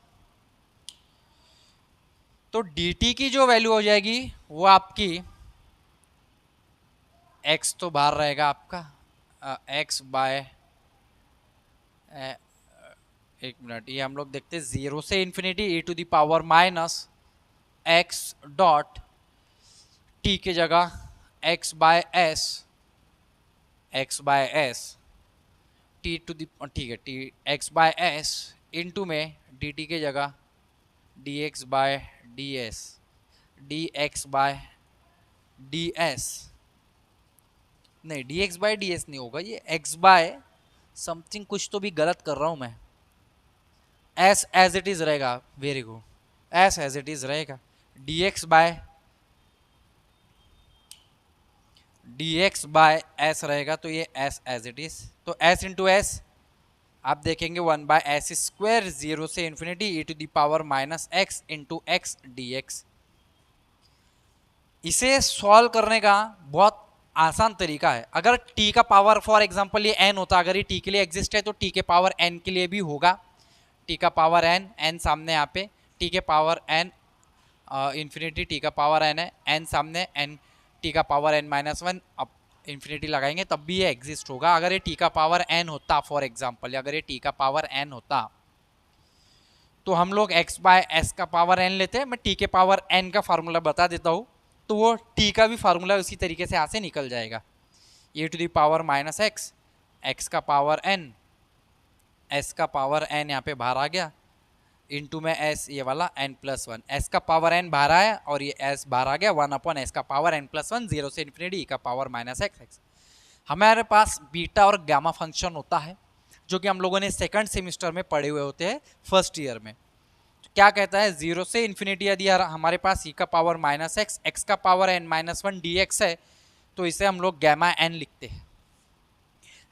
तो dt की जो वैल्यू हो जाएगी वो आपकी, x तो बाहर रहेगा आपका, एक मिनट, ये हम लोग देखते हैं 0 से infinity e⁻⁻ x dot t के जगह x/s, t टू दी, ठीक है, t x/s इंटू में dt के जगह dx/ds, नहीं dx/ds नहीं होगा, ये x बाय समथिंग, कुछ तो भी गलत कर रहा हूं मैं, s एज इट इज रहेगा, very good, s as it is रहेगा, dx/s रहेगा, तो ये s एज इट इज, तो s इंटू s आप देखेंगे 1/s², 0 से इन्फिनिटी e⁻⁻x इंटू x dx। इसे सॉल्व करने का बहुत आसान तरीका है। अगर t का पावर फॉर एग्जांपल ये n होता, अगर ये t के लिए एग्जिस्ट है तो t के पावर n के लिए भी होगा, t का पावर n सामने यहाँ पे, t के पावर n इन्फिनिटी, t का पावर n है, n सामने, n t का पावर n-1, अब इन्फिनिटी लगाएंगे तब भी ये एग्जिस्ट होगा। अगर ये t का पावर n होता फॉर एग्जांपल, अगर ये t का पावर n होता तो हम लोग x/s का पावर n लेते हैं। मैं t के पावर n का फार्मूला बता देता हूँ, तो वो t का भी फार्मूला उसी तरीके से यहाँ से निकल जाएगा, e⁻⁻x, x का पावर n, s का पावर n यहाँ पे बाहर आ गया, इंटू में s ये वाला n+1, s का पावर n बाहर आया और ये s बाहर आ गया, 1/s का पावर n+1, 0 से इन्फिनिटी e का पावर -x। हमारे पास बीटा और गामा फंक्शन होता है जो कि हम लोगों ने सेकंड सेमिस्टर में पढ़े हुए होते हैं फर्स्ट ईयर में। क्या कहता है, 0 से इन्फिनिटी यदि हमारे पास e का पावर माइनस एक्स, एक्स का power n minus one D x है, तो इसे हम लोग गैमा n लिखते हैं।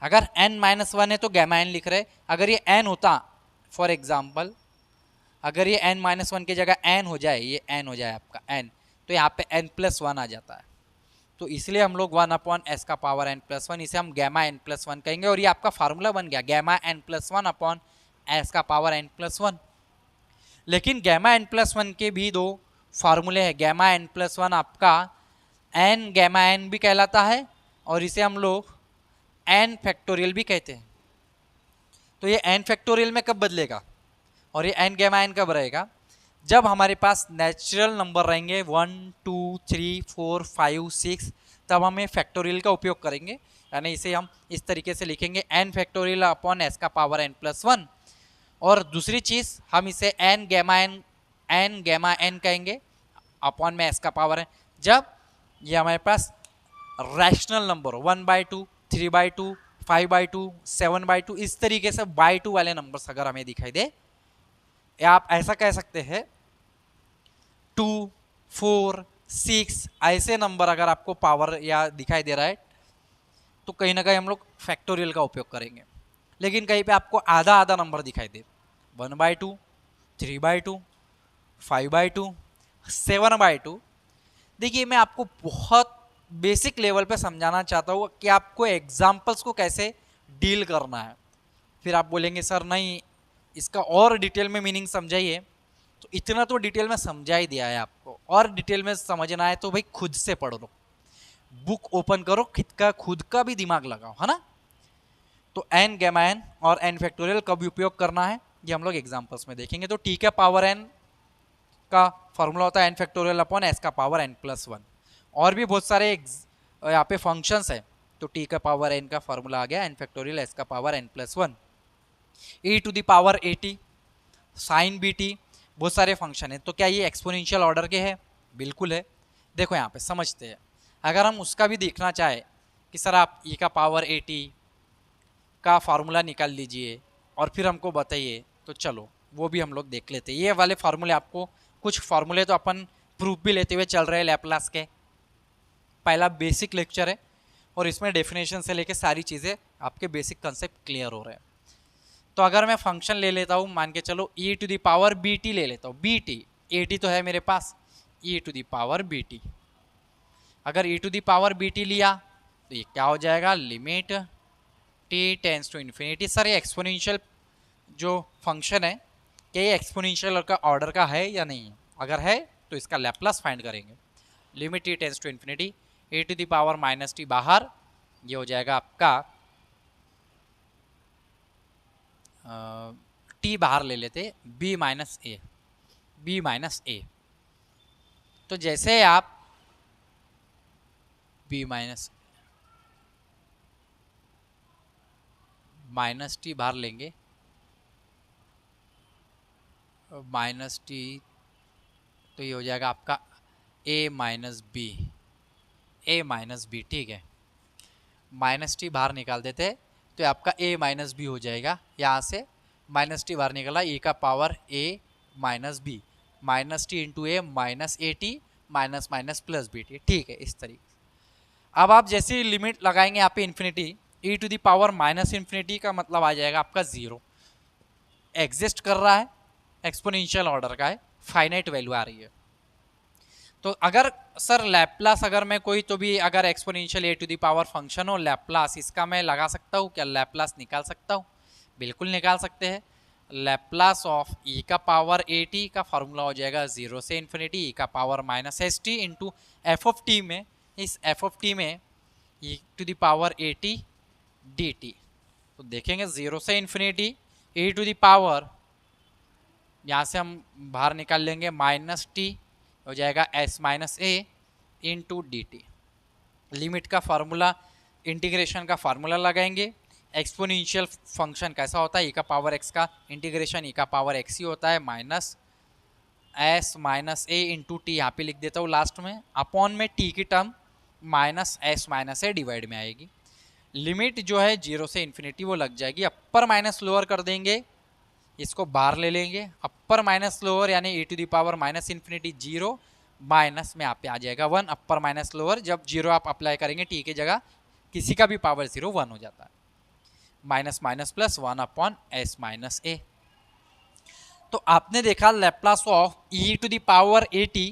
अगर n माइनस वन है तो गैमा n लिख रहे। अगर ये n होता, फॉर एग्जाम्पल अगर ये n माइनस वन की जगह n हो जाए, ये n हो जाए आपका n, तो यहाँ पे n प्लस वन आ जाता है। तो इसलिए हम लोग 1 अपॉन एस का पावर n प्लस वन, इसे हम गैमा n प्लस वन कहेंगे। और ये आपका फार्मूला बन गया, gamma n plus one upon s का पावर n प्लस वन। लेकिन गैमा n प्लस वन के भी दो फार्मूले हैं। गैमा n प्लस वन आपका n गैमा n भी कहलाता है, और इसे हम लोग n फैक्टोरियल भी कहते हैं। तो ये n फैक्टोरियल में कब बदलेगा और ये n गैमा n कब रहेगा, जब हमारे पास नेचुरल नंबर रहेंगे 1 2 3 4 5 6, तब हम ये फैक्टोरियल का उपयोग करेंगे। यानी इसे हम इस तरीके से लिखेंगे n फैक्टोरियल अपॉन एस का पावर n प्लस वन। और दूसरी चीज़ हम इसे n गैमा n कहेंगे अपॉन में एस का पावर है, जब ये हमारे पास रैशनल नंबर 1/2 3/2 5/2 7/2 इस तरीके से बाई टू वाले नंबर्स अगर हमें दिखाई दे, या आप ऐसा कह सकते हैं 2 4 6 ऐसे नंबर अगर आपको पावर या दिखाई दे रहा है, तो कहीं ना कहीं हम लोग फैक्टोरियल का उपयोग करेंगे। लेकिन कहीं पे आपको आधा आधा नंबर दिखाई दे, 1/2 3/2 5/2 7/2, देखिए मैं आपको बहुत बेसिक लेवल पे समझाना चाहता हूँ कि आपको एग्जाम्पल्स को कैसे डील करना है। फिर आप बोलेंगे सर नहीं, इसका और डिटेल में मीनिंग समझाइए। तो इतना तो डिटेल में समझा ही दिया है आपको, और डिटेल में समझना है तो भाई खुद से पढ़ लो, बुक ओपन करो, खुद का भी दिमाग लगाओ, है ना। तो n गैमा n और n फैक्टोरियल कब उपयोग करना है ये हम लोग एग्जाम्पल्स में देखेंगे। तो t का पावर n का फॉर्मूला होता है n फैक्टोरियल अपॉन s का पावर n प्लस वन। और भी बहुत सारे यहाँ पे फंक्शंस है, तो t का पावर n का फॉर्मूला आ गया n फैक्टोरियल s का power n plus one, e to the power at sine bt, बहुत सारे फंक्शन है। तो क्या ये एक्सपोनेंशियल ऑर्डर के हैं? बिल्कुल है। देखो यहाँ पे समझते हैं, अगर हम उसका भी देखना चाहे कि सर आप e का पावर at का फार्मूला निकाल लीजिए और फिर हमको बताइए, तो चलो वो भी हम लोग देख लेते हैं। ये वाले फार्मूले, आपको कुछ फार्मूले तो अपन प्रूफ भी लेते हुए चल रहे हैं लैपलास के। पहला बेसिक लेक्चर है और इसमें डेफिनेशन से लेके सारी चीज़ें आपके बेसिक कंसेप्ट क्लियर हो रहे हैं। तो अगर मैं फंक्शन ले लेता हूँ, मान के चलो e to the power bt ले लेता हूँ, bt at तो है मेरे पास, e to the power bt। अगर e to the power bt लिया तो ये क्या हो जाएगा, limit t tends to infinity. Sir ये एक्सपोनेंशियल जो फंक्शन है, क्या ये एक्सपोनेंशियल का ऑर्डर का है या नहीं है? अगर है तो इसका लैप्लास फाइंड करेंगे। Limit t tends to infinity, e to the power minus t बाहर, ये हो जाएगा आपका टी बाहर ले लेते, b माइनस ए। तो जैसे आप b माइनस टी बाहर लेंगे, माइनस टी, तो ये हो जाएगा आपका a माइनस बी, ठीक है। माइनस टी बाहर निकाल देते तो आपका a माइनस बी हो जाएगा। यहाँ से माइनस टी बाहर निकला, e का power a minus b, minus t into a minus A t, minus minus plus b t, ठीक है। इस तरीके से अब आप जैसे लिमिट लगाएंगे यहाँ पे infinity, e to the power minus infinity का मतलब आ जाएगा आपका 0, एग्जिस्ट कर रहा है, एक्सपोनेंशियल ऑर्डर का है, फाइनाइट वैल्यू आ रही है। तो अगर सर लैप्लास, अगर मैं कोई तो भी अगर exponential e to the power function हो, लैप्लास इसका मैं लगा सकता हूँ क्या? लैप्लास निकाल सकता हूँ, बिल्कुल निकाल सकते हैं। लैप्लास ऑफ e का पावर ए टी का फॉर्मूला हो जाएगा 0 से इन्फिनिटी e का power minus S t into f of t में, इस एफ ऑफ टी में e to the power A t d t. तो देखेंगे 0 से infinity e to the power, यहाँ से हम बाहर निकाल लेंगे माइनस टी, हो जाएगा s माइनस ए इंटू डी टी। लिमिट का फार्मूला, इंटीग्रेशन का फार्मूला लगाएंगे। एक्सपोनेंशियल फंक्शन कैसा होता है, e का पावर x का इंटीग्रेशन e का पावर x ही होता है, माइनस s माइनस ए इंटू टी, यहाँ पे लिख देता हूँ लास्ट में, अपॉन में t की टर्म माइनस s माइनस ए डिवाइड में आएगी। लिमिट जो है 0 से इन्फिनिटी वो लग जाएगी, अपर माइनस लोअर कर देंगे, इसको बाहर ले लेंगे, अपर माइनस लोअर यानी e to the power minus infinity 0 minus में आप पे आ जाएगा 1 अपर माइनस लोअर, जब 0 आप अप्लाई करेंगे t की जगह किसी का भी पावर 0 1 हो जाता है, minus minus plus 1 upon s minus a। तो आपने देखा Laplace of e to the power at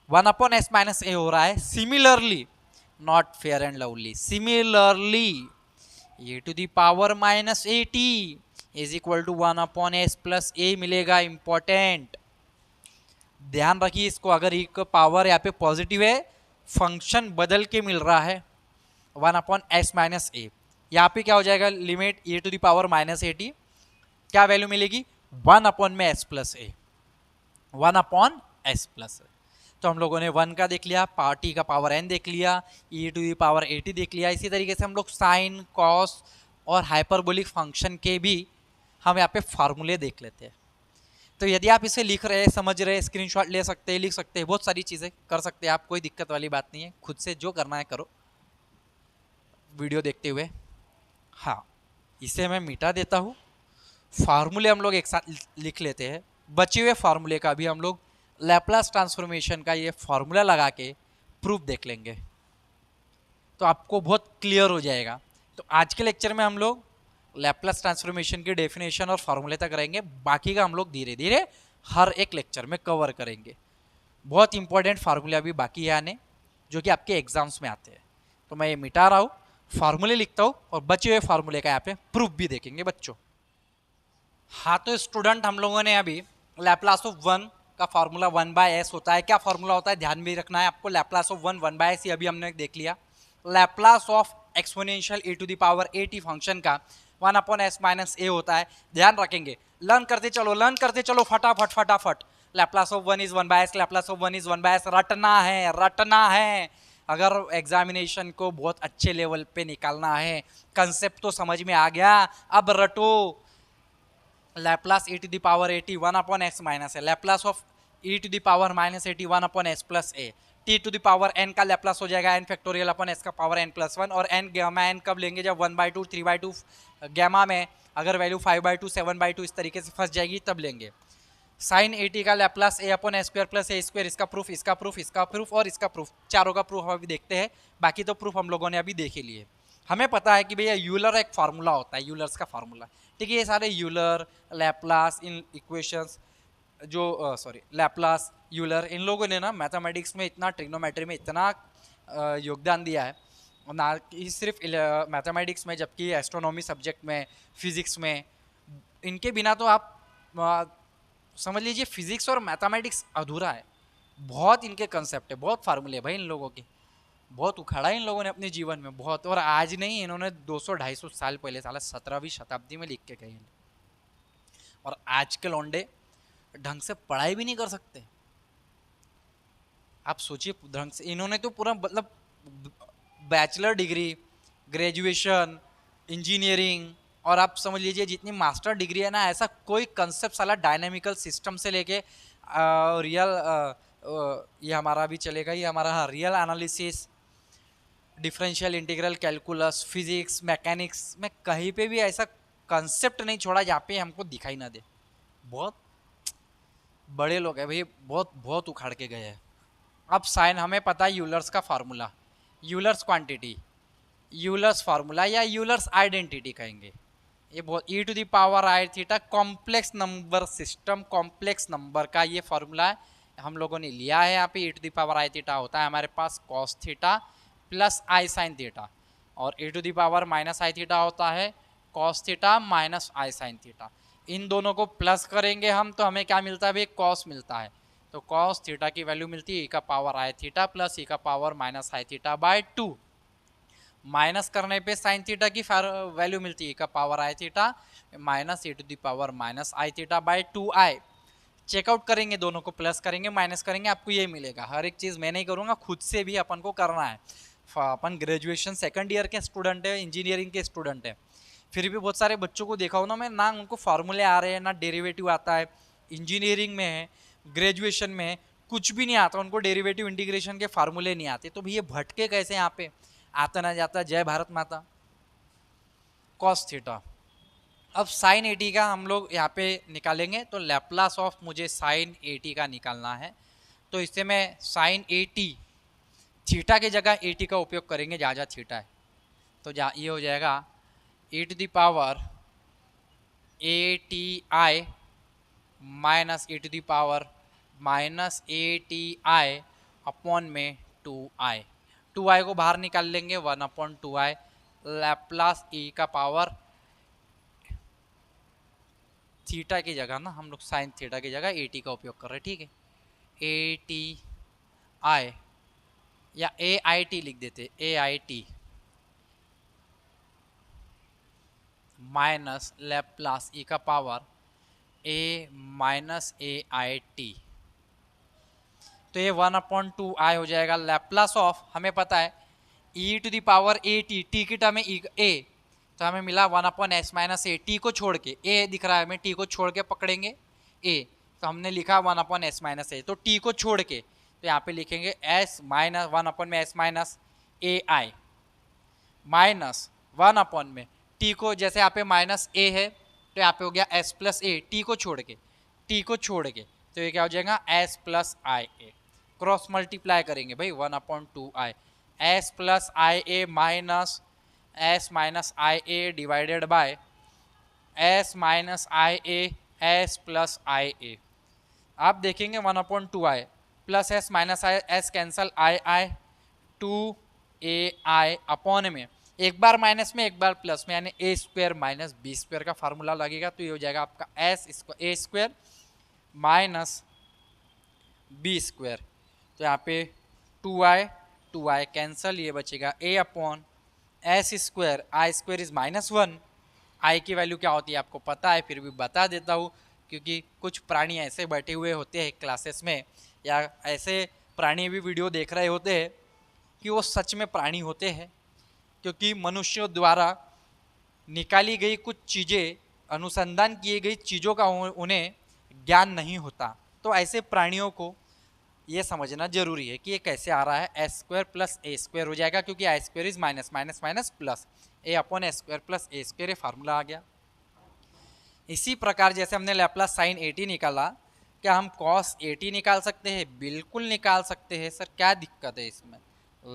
1 upon s minus a हो रहा है। Similarly, not Fair and Lovely, similarly e to the power minus at is equal to 1 upon s plus a मिलेगा। इंपॉर्टेंट ध्यान रखिए इसको, अगर e का पावर यहाँ पे पॉजिटिव है, फंक्शन बदल के मिल रहा है 1 अपॉन s माइनस a। यहाँ पे क्या हो जाएगा, limit e to the power minus at, क्या वैल्यू मिलेगी 1 अपॉन में s plus a, 1 upon s plus a। तो हम लोगों ने 1 का देख लिया, t का पावर n देख लिया, e to the power at देख लिया। इसी तरीके से हम लोग साइन, कॉस और हाइपरबोलिक फंक्शन के भी हम यहाँ पे फार्मूले देख लेते हैं। तो यदि आप इसे लिख रहे हैं, समझ रहे हैं, स्क्रीनशॉट ले सकते हैं, लिख सकते हैं, बहुत सारी चीज़ें कर सकते हैं आप, कोई दिक्कत वाली बात नहीं है। खुद से जो करना है करो वीडियो देखते हुए। हाँ, इसे मैं मिटा देता हूँ, फार्मूले हम लोग एक साथ लिख लेते हैं। बचे हुए फार्मूले का भी हम लोग लैप्लास ट्रांसफॉर्मेशन का ये फार्मूला लगा के प्रूफ देख लेंगे, तो आपको बहुत क्लियर हो जाएगा। तो आज के लेक्चर में हम लोग लैप्लास ट्रांसफॉर्मेशन की डेफिनेशन और फार्मूले तक रहेंगे, बाकी का हम लोग धीरे धीरे हर एक लेक्चर में कवर करेंगे। बहुत इंपॉर्टेंट फार्मूले अभी बाकी है आने, जो कि आपके एग्जाम्स में आते हैं। तो मैं ये मिटा रहा हूँ, फार्मूले लिखता हूँ और बचे हुए फार्मूले का यहाँ पे प्रूफ भी देखेंगे बच्चों। हाँ तो स्टूडेंट, हम लोगों ने अभी लैप्लास ऑफ 1 का फार्मूला 1/s होता है। क्या फार्मूला होता है ध्यान भी रखना है आपको। लैप्लास ऑफ 1/s, ये अभी हमने देख लिया। Laplace of exponential e to the power at function का 1 अपॉन s माइनस a होता है। ध्यान रखेंगे, लर्न करते चलो फटाफट। Laplace of 1 is 1/s, Laplace of 1 is 1/s, रटना है। अगर एग्जामिनेशन को बहुत अच्छे लेवल पे निकालना है, कंसेप्ट तो समझ में आ गया, अब रटो। Laplace e to the power at 1 upon s minus है, Laplace of e to the power minus at 1 upon s plus a। t to the power n का लैप्लास हो जाएगा n फैक्टोरियल अपॉन s का पावर n प्लस 1, और n गैमा n कब लेंगे, जब 1/2 3/2 गैमा में अगर वैल्यू 5/2 7/2 इस तरीके से फंस जाएगी तब लेंगे। साइन at का Laplace a upon s square plus a square, इसका प्रूफ और इसका प्रूफ, चारों का प्रूफ अभी देखते हैं। बाकी तो प्रूफ हम लोगों ने अभी देख ही लिए। हमें पता है कि भैया यूलर एक फार्मूला होता है, यूलर्स का फार्मूला, ठीक है। ये सारे यूलर, लैप्लास, इन इक्वेशंस जो लैप्लास, यूलर, इन लोगों ने ना मैथमेटिक्स में इतना, ट्रिग्नोमेट्री में इतना योगदान दिया है, ना कि सिर्फ मैथमेटिक्स में, जबकि एस्ट्रोनॉमी सब्जेक्ट में, फिजिक्स में, इनके बिना तो आप समझ लीजिए फिजिक्स और मैथमेटिक्स अधूरा है। बहुत इनके कंसेप्ट है, बहुत फार्मूले भाई इन लोगों के, बहुत उखाड़ा इन लोगों ने अपने जीवन में, बहुत। और आज नहीं, इन्होंने 200-250 साल पहले, साला 17वीं शताब्दी में लिख के गए। और आज के लौंडे ढंग से पढ़ाई भी नहीं कर सकते। आप सोचिए ढंग से, इन्होंने तो पूरा मतलब बैचलर डिग्री, ग्रेजुएशन, इंजीनियरिंग, और आप समझ लीजिए जितनी मास्टर डिग्री है ना, ऐसा कोई कंसेप्ट साला डायनेमिकल सिस्टम से लेके रियल, ये हमारा भी चलेगा, ये हमारा real analysis, differential integral calculus, physics, mechanics में कहीं पे भी ऐसा कंसेप्ट नहीं छोड़ा जहाँ पे हमको दिखाई ना दे। बहुत बड़े लोग हैं भाई, बहुत उखाड़ के गए हैं। अब साइन हमें पता है, यूलर्स का formula, Euler's quantity, Euler's formula या यूलर्स आइडेंटिटी कहेंगे। ये बहुत e to the power i theta complex number system, complex number का ये फार्मूला है, हम लोगों ने लिया है। यहाँ पे e to the power i theta होता है हमारे पास cos theta plus i sine theta, और e to the power minus i theta होता है cos theta minus i sine theta. इन दोनों को प्लस करेंगे हम तो हमें क्या मिलता है भाई, cos मिलता है। तो cos थीटा की वैल्यू मिलती है e का power i theta plus e का power minus i theta bye 2। Minus करने पे साइन थीटा की वैल्यू मिलती है e का power i theta minus e to the power minus i theta by 2i। Check out करेंगे, दोनों को प्लस करेंगे, माइनस करेंगे, आपको ये मिलेगा। हर एक चीज़ मैं नहीं करूँगा, खुद से भी अपन को करना है। अपन ग्रेजुएशन सेकंड ईयर के स्टूडेंट है, इंजीनियरिंग के स्टूडेंट है, फिर भी बहुत सारे बच्चों को देखा हो ना मैं, ना उनको फार्मूले आ रहे हैं, ना डेरिवेटिव आता है। इंजीनियरिंग में है, ग्रेजुएशन में है, कुछ भी नहीं आता उनको, डेरिवेटिव इंटीग्रेशन के फार्मूले नहीं आते। तो भैया भटके कैसे यहाँ पे, आता ना जाता। जय भारत माता। कॉस थीटा अब साइन 80 का हम लोग यहाँ पे निकालेंगे, तो लैप्लास ऑफ मुझे साइन 80 का निकालना है। तो इससे मैं साइन 80 थीटा की जगह 80 का उपयोग करेंगे जहाँ जहाँ थीटा है। तो जहाँ ये हो जाएगा e to the power 80i minus e to the power minus 80i upon में 2i को बाहर निकाल लेंगे, 1/2i लैप्लास e का पावर थीटा की जगह ना हम लोग साइन थीटा की जगह 80 का उपयोग कर रहे हैं, ठीक है। 80i या AIT लिख देते, AIT माइनस लैप्लास e का पावर a माइनस AIT। तो ये 1/2i हो जाएगा। लैप्लास ऑफ हमें पता है e to the power AT, t की टर्म में a, तो हमें मिला 1/s माइनस a। टी को छोड़ के a दिख रहा है हमें, टी को छोड़ के पकड़ेंगे a, तो हमने लिखा 1/s माइनस a। तो t को छोड़ के तो यहाँ पे लिखेंगे s minus 1/s minus AI minus 1 में t को, जैसे यहाँ पे माइनस a है तो यहाँ पे हो गया s प्लस a, t को छोड़ के तो ये क्या हो जाएगा s plus IA। Cross multiply करेंगे भाई 1/2i s plus IA minus s minus IA divided by s minus IA s plus IA। आप देखेंगे 1/2i plus s minus s cancel i 2ai upon में एक बार माइनस में एक बार प्लस में, यानी a square minus b square का फार्मूला लगेगा। तो ये हो जाएगा आपका a square minus b square. तो यहाँ पे 2i कैंसल, ये बचेगा a upon s square, i square is -1। i की वैल्यू क्या होती है आपको पता है, फिर भी बता देता हूँ, क्योंकि कुछ प्राणी ऐसे बैठे हुए होते हैं क्लासेस में, या ऐसे प्राणी भी वीडियो देख रहे होते हैं कि वो सच में प्राणी होते हैं, क्योंकि मनुष्यों द्वारा निकाली गई कुछ चीज़ें, अनुसंधान किए गई चीज़ों का उन्हें ज्ञान नहीं होता। तो ऐसे प्राणियों को ये समझना जरूरी है कि ये कैसे आ रहा है। S square plus A square हो जाएगा, क्योंकि I square is minus minus minus plus A upon S square plus A square, ये फार्मूला आ गया। इसी प्रकार जैसे हमने लैप्लास साइन 80 निकाला, क्या हम कॉस 80 निकाल सकते हैं? बिल्कुल निकाल सकते हैं सर, क्या दिक्कत है इसमें।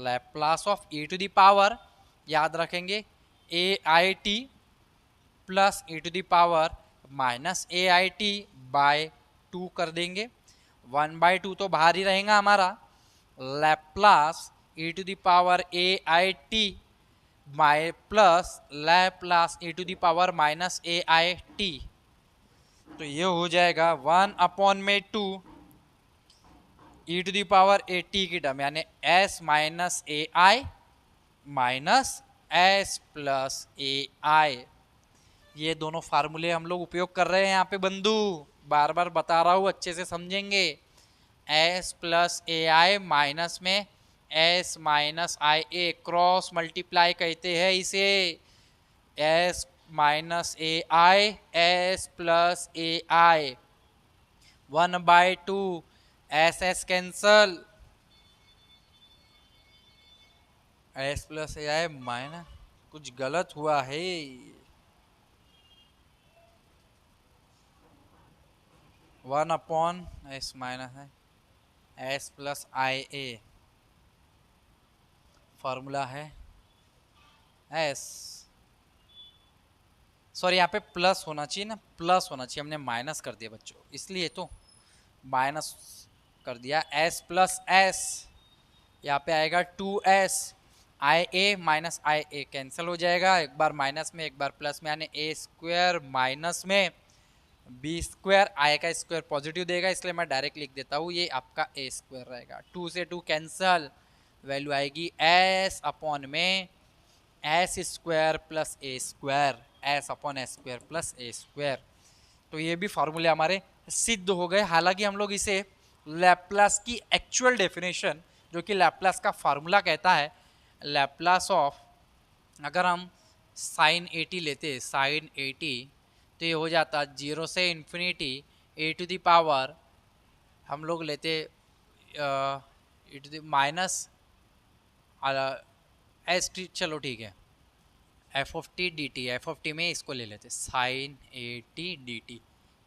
Laplace of e to the power याद रखेंगे AIT plus e to the power minus AIT by 2 कर देंगे। 1/2 तो बाहर ही रहेगा हमारा। Laplace e to the power AIT माइ plus Laplace e to the power minus AIT, तो ये हो जाएगा 1/2 e to the power AT की टर्म, यानी s minus AI minus s plus AI। ये दोनों फार्मूले हम लोग उपयोग कर रहे हैं यहाँ पे बंधु, बार बार बता रहा हूँ, अच्छे से समझेंगे। s प्लस AI माइनस में s minus IA, cross multiply कहते हैं इसे। s minus AI s plus AI 1/2 s cancel, s plus AI minus, कुछ गलत हुआ है। 1/s माइनस है s प्लस IA, फॉर्मूला है s, सॉरी यहाँ पे प्लस होना चाहिए ना, प्लस होना चाहिए, हमने माइनस कर दिया बच्चों, इसलिए तो माइनस कर दिया। s प्लस s, यहाँ पे आएगा 2s, IA minus IA cancel हो जाएगा, एक बार माइनस में एक बार प्लस में, यानी a स्क्वायर माइनस में b स्क्वायर, i का स्क्वायर पॉजिटिव देगा, इसलिए मैं डायरेक्ट लिख देता हूँ, ये आपका a स्क्वायर रहेगा। 2 से 2 कैंसल, वैल्यू आएगी s अपॉन में s square plus a square, s upon s square plus a square. तो ये भी फार्मूले हमारे सिद्ध हो गए। हालांकि हम लोग इसे लैप्लास की एक्चुअल डेफिनेशन, जो कि लैप्लास का फार्मूला कहता है, लैप्लास ऑफ, अगर हम साइन 80 लेते, साइन 80, तो ये हो जाता 0 से infinity e to the power, हम लोग लेते e to the minus S t, चलो ठीक है, f of t d t, F of t में इसको ले लेते sine a t d t,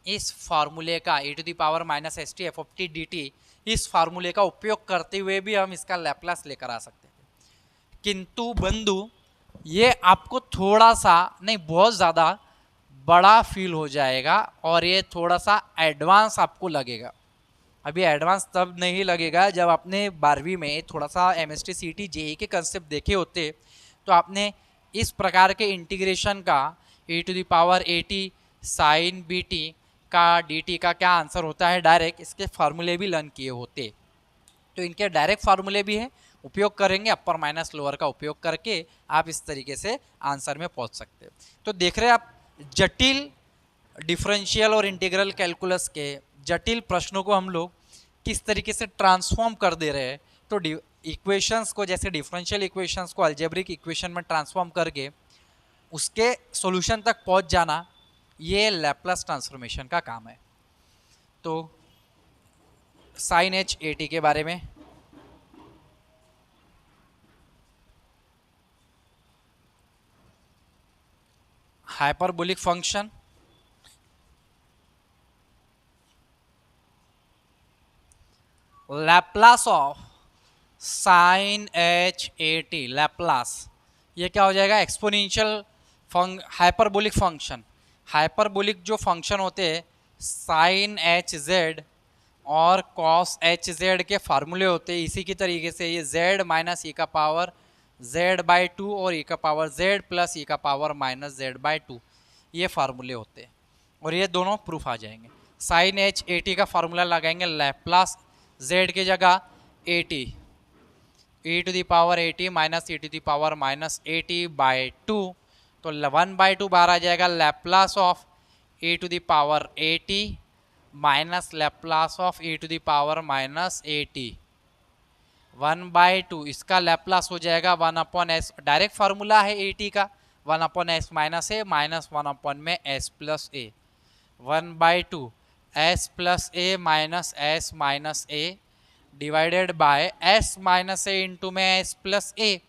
इस फार्मूले का e to the power minus S T F of t d t, इस फार्मूले का उपयोग करते हुए भी हम इसका लैप्लास लेकर आ सकते थे। किंतु बंधु ये आपको थोड़ा सा नहीं बहुत ज़्यादा बड़ा फील हो जाएगा और ये थोड़ा सा एडवांस आपको लगेगा। अभी एडवांस तब नहीं लगेगा जब आपने 12वीं में थोड़ा सा एमएसटी सीटी जेई के कंसेप्ट देखे होते, तो आपने इस प्रकार के इंटीग्रेशन का e to the power A t sine b t का डी टी का क्या आंसर होता है डायरेक्ट इसके फार्मूले भी लर्न किए होते। तो इनके डायरेक्ट फार्मूले भी हैं, उपयोग करेंगे अपर माइनस लोअर का उपयोग करके आप इस तरीके से आंसर में पहुंच सकते हैं। तो देख रहे हैं आप जटिल डिफरेंशियल और इंटीग्रल कैलकुलस के जटिल प्रश्नों को हम लोग किस तरीके से ट्रांसफॉर्म कर दे रहे हैं। तो इक्वेशंस को जैसे डिफरेंशियल इक्वेशंस को अलजेब्रिक इक्वेशन में ट्रांसफॉर्म करके उसके सॉल्यूशन तक पहुंच जाना, ये लैप्लास ट्रांसफॉर्मेशन का काम है। तो साइन एच ए टी के बारे में hyperbolic function Laplace of sine h a T, Laplace ये क्या हो जाएगा एक्सपोनेंशियल हाइपरबोलिक फंक्शन। हाइपरबोलिक जो फंक्शन होते हैं साइन एच जेड और कॉस एच जेड के फार्मूले होते हैं इसी की तरीके से ये जेड माइनस ई का पावर जेड बाई टू और ई का पावर जेड प्लस ई का power minus Z by two, ये फार्मूले होते हैं और ये दोनों प्रूफ आ जाएंगे। साइन एच ए टी का फार्मूला लगाएंगे लैप्लास जेड की जगह a T E to the power A t minus e to the power minus A t by two, तो 1/2 बाहर आ जाएगा Laplace of e to the power A t minus Laplace of e to the power minus A T, 1/2 इसका लैप्लास हो जाएगा 1/s, डायरेक्ट फार्मूला है ए टी का 1/s माइनस ए माइनस 1/ में s plus A, 1/2 s plus A minus s minus A divided by s minus A into में s प्लस ए,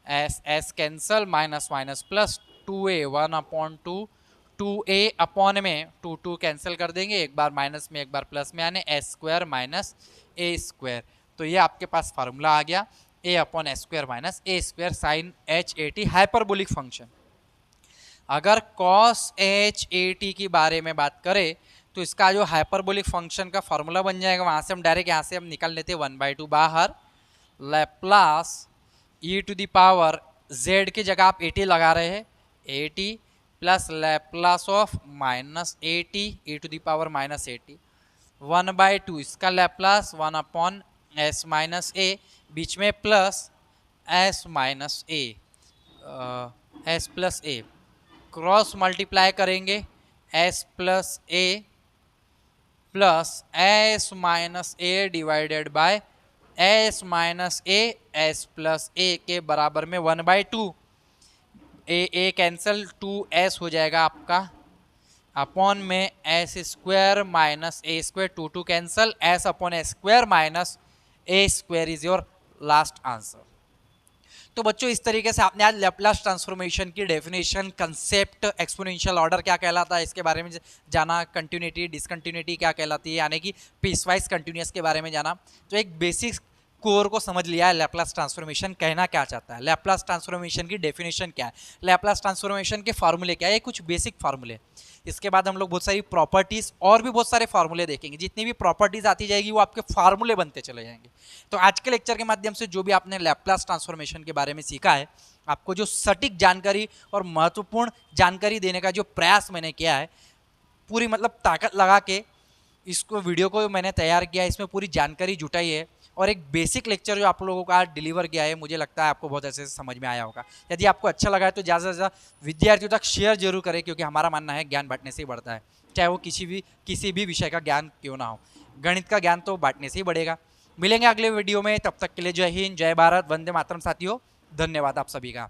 s cancel minus minus plus 2a 1/2 2a upon में 2 कैंसिल कर देंगे, एक बार माइनस में एक बार प्लस में आने s स्क्वायर माइनस ए स्क्वायर। तो ये आपके पास फार्मूला आ गया a upon s square minus A square sine h a T hyperbolic function. अगर कॉस एच ए टी की बारे में बात करें तो इसका जो हाइपरबोलिक फंक्शन का फार्मूला बन जाएगा, वहाँ से हम डायरेक्ट यहाँ से हम निकाल लेते हैं 1/2 बाहर, Laplace e to the power z की जगह आप ए टी लगा रहे हैं A T plus Laplace of minus A T E to the power minus A T, 1/2 इसका लैप्लास 1/s माइनस ए, बीच में plus s minus A s plus A, cross multiply करेंगे s plus A plus s minus A divided by s minus A s plus A के बराबर में 1/2 ए कैंसिल 2s हो जाएगा आपका अपॉन में s square minus A square 2 cancel s upon A square minus A square is your last answer. तो बच्चों इस तरीके से आपने आज लैप्लास ट्रांसफॉर्मेशन की डेफिनेशन, कंसेप्ट, एक्सपोनेंशियल ऑर्डर क्या कहलाता है इसके बारे में जाना, कंटिन्यूटी डिसकंटिन्यूटी क्या कहलाती है यानी कि पीसवाइज कंटिन्यूअस के बारे में जाना। तो एक बेसिक कोर को समझ लिया है लैप्लास ट्रांसफॉर्मेशन कहना क्या चाहता है, लैप्लास ट्रांसफॉर्मेशन की डेफिनेशन क्या है, लैप्लास ट्रांसफॉर्मेशन के फार्मूले क्या है, ये कुछ बेसिक फार्मूले। इसके बाद हम लोग बहुत सारी प्रॉपर्टीज और भी बहुत सारे फार्मूले देखेंगे, जितनी भी प्रॉपर्टीज आती जाएगी वो आपके फार्मूले बनते चले जाएंगे। तो आज के लेक्चर के माध्यम से जो भी आपने लैप्लास ट्रांसफॉर्मेशन के बारे में सीखा है, आपको जो सटीक जानकारी और महत्वपूर्ण जानकारी देने का जो प्रयास मैंने किया है, पूरी मतलब ताकत लगा के इसको वीडियो को मैंने तैयार किया है, इसमें पूरी जानकारी जुटाई है और एक बेसिक लेक्चर जो आप लोगों का डिलीवर किया है, मुझे लगता है आपको बहुत अच्छे से समझ में आया होगा। यदि आपको अच्छा लगा है तो ज़्यादा से ज़्यादा विद्यार्थियों तक शेयर जरूर करें, क्योंकि हमारा मानना है ज्ञान बांटने से ही बढ़ता है, चाहे वो किसी भी विषय का ज्ञान क्यों ना हो। गणित का ज्ञान तो बांटने से ही बढ़ेगा। मिलेंगे अगले वीडियो में, तब तक के लिए जय हिंद, जय भारत, वंदे मातरम साथियों, धन्यवाद आप सभी का।